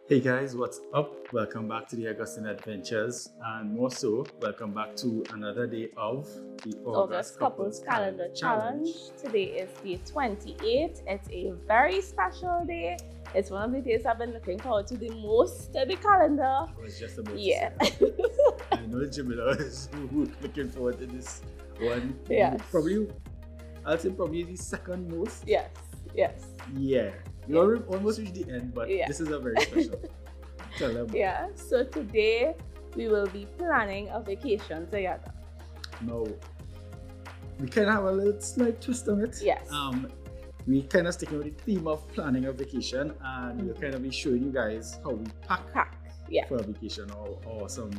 Hey guys, what's up? Welcome back to the Augustine Adventures, and more so, welcome back to another day of the August August Couples Couples Calendar Calendar Challenge. Challenge. Today is the 28th. It's a very special day. It's one of the days I've been looking forward to the most to the calendar. I was just about Yeah. to say that. I know Jamila is looking forward to this one. Yes. I'll say probably the second most. Yes. Yeah. You almost reached the end, but Yeah. this is a very special. Tell them. Yeah. So today we will be planning a vacation together. No. We kind of have a little slight twist on it. Yes. We kind of sticking with the theme of planning a vacation, and we'll kind of be showing you guys how we pack Yeah. for a vacation, or some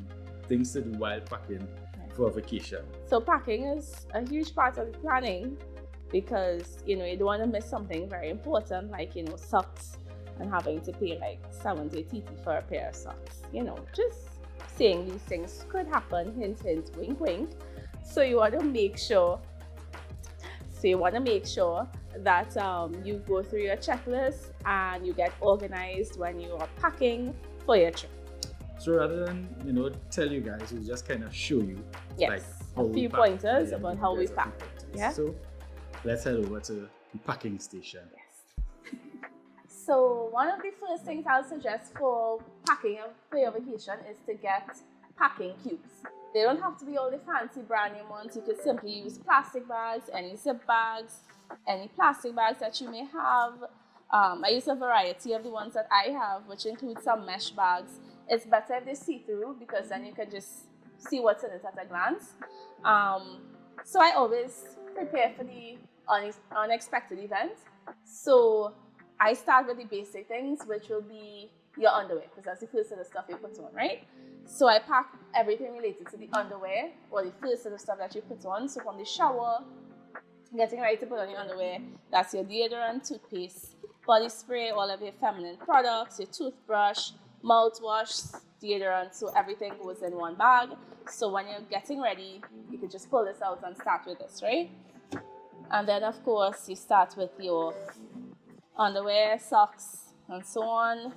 things to do while packing for a vacation. So packing is a huge part of the planning because you don't want to miss something very important like socks and having to pay like 70 TT for a pair of socks. Just saying these things could happen, hint hint, wink wink. So you want to make sure that you go through your checklist and you get organized when you are packing for your trip. So rather than tell you guys, we'll just kind of show you Yes, how a we few pack. pointers Yeah, about give how you we guys a few pack. pointers. Yeah. So let's head over to the packing station. Yes. So one of the first things I'll suggest for packing for your vacation is to get packing cubes. They don't have to be all the fancy brand name ones. You could simply use plastic bags, any zip bags, any plastic bags that you may have. I use a variety of the ones that I have, which include some mesh bags. It's better if they see-through because then you can just see what's in it at a glance. So I always prepare for the unexpected event. So I start with the basic things, which will be your underwear, because that's the first set of stuff you put on, right? So I pack everything related to the underwear, or the first set of stuff that you put on. So from the shower, getting ready to put on your underwear, that's your deodorant, toothpaste, body spray, all of your feminine products, your toothbrush, mouthwash, deodorant, so everything goes in one bag. So when you're getting ready, you can just pull this out and start with this, right? And then of course you start with your underwear, socks, and so on.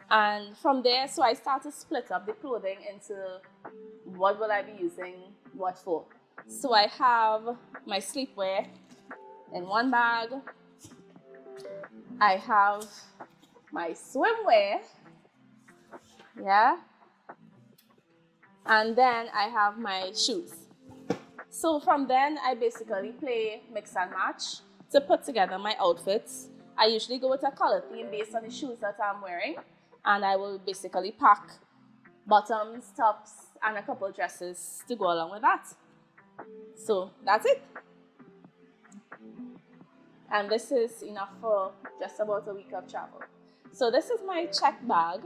And from there, so I start to split up the clothing into what will I be using what for. So I have my sleepwear in one bag. I have my swimwear, yeah, and then I have my shoes. So from then, I basically play mix and match to put together my outfits. I usually go with a color theme based on the shoes that I'm wearing, and I will basically pack bottoms, tops, and a couple dresses to go along with that. So that's it. And this is enough for just about a week of travel. So this is my check bag,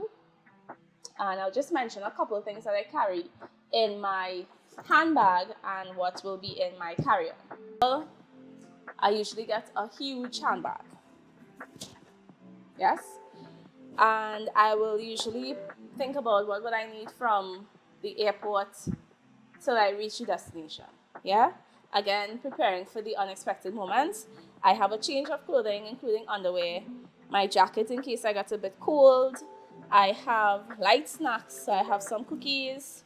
and I'll just mention a couple of things that I carry in my handbag and what will be in my carry-on. I usually get a huge handbag. Yes? And I will usually think about what would I need from the airport till I reach the destination. Yeah? Again, preparing for the unexpected moments. I have a change of clothing, including underwear, my jacket in case I get a bit cold. I have light snacks, so I have some cookies.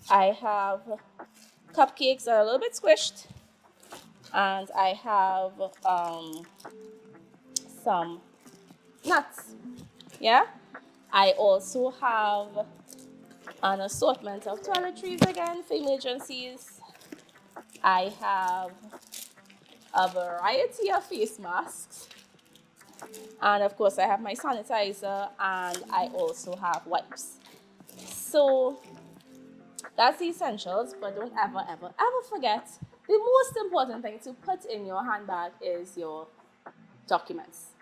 I have cupcakes that are a little bit squished. And I have some nuts. Yeah? I also have an assortment of toiletries again for emergencies. I have a variety of face masks. And of course, I have my sanitizer, and I also have wipes. So that's the essentials, but don't ever forget the most important thing to put in your handbag is your documents.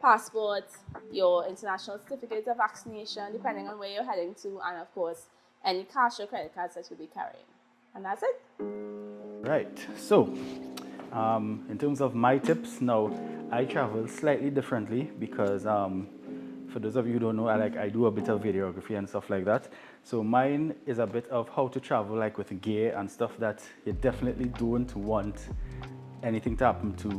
Passport, your international certificate of vaccination, depending on where you're heading to, and of course, any cash or credit cards that you'll be carrying. And that's it. Right, so in terms of my tips, now I travel slightly differently because for those of you who don't know, I do a bit of videography and stuff like that. So mine is a bit of how to travel like with gear and stuff that you definitely don't want anything to happen to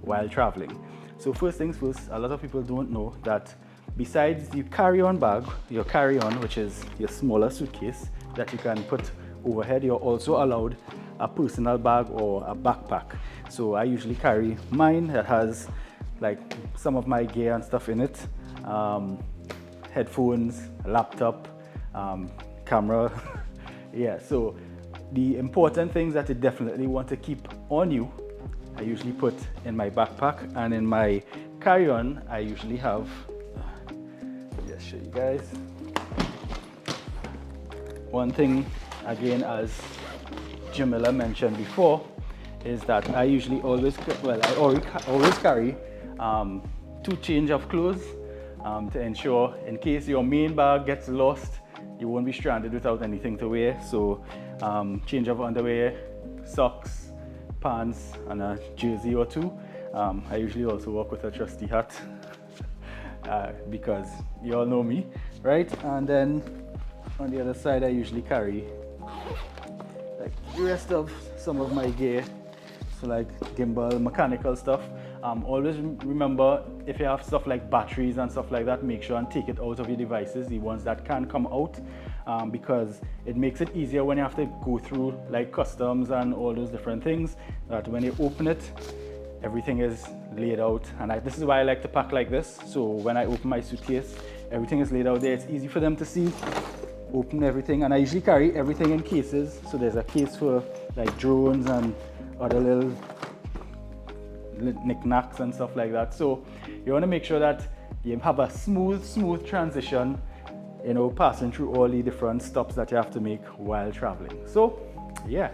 while traveling. So first things first, a lot of people don't know that besides your carry-on bag, your carry-on, which is your smaller suitcase that you can put overhead, you're also allowed a personal bag or a backpack. So I usually carry mine that has like some of my gear and stuff in it, headphones, laptop, camera. Yeah, so the important things that you definitely want to keep on you, I usually put in my backpack, and in my carry-on, I usually have, just show you guys. One thing, again, as Jamila mentioned before, is that I usually always, I always carry 2 change of clothes to ensure in case your main bag gets lost, you won't be stranded without anything to wear. So change of underwear, socks, pants, and a jersey or 2. I usually also walk with a trusty hat because you all know me, right? And then on the other side, I usually carry like the rest of some of my gear, so like gimbal, mechanical stuff. Always remember, if you have stuff like batteries and stuff like that, make sure and take it out of your devices, the ones that can come out, because it makes it easier when you have to go through like customs and all those different things, that when you open it, everything is laid out. And this is why I like to pack like this. So when I open my suitcase, everything is laid out there. It's easy for them to see. Open everything, and I usually carry everything in cases. So there's a case for like drones and other little knickknacks and stuff like that. So you want to make sure that you have a smooth transition, you know, passing through all the different stops that you have to make while traveling. So yeah,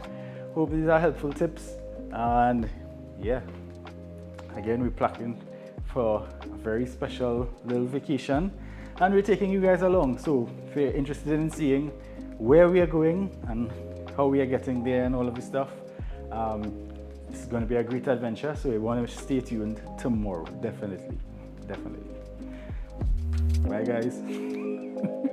hope these are helpful tips. And yeah, again, we're planning for a very special little vacation, and we're taking you guys along. So if you're interested in seeing where we are going and how we are getting there and all of this stuff, this is going to be a great adventure. So you want to stay tuned tomorrow. Definitely. Bye guys.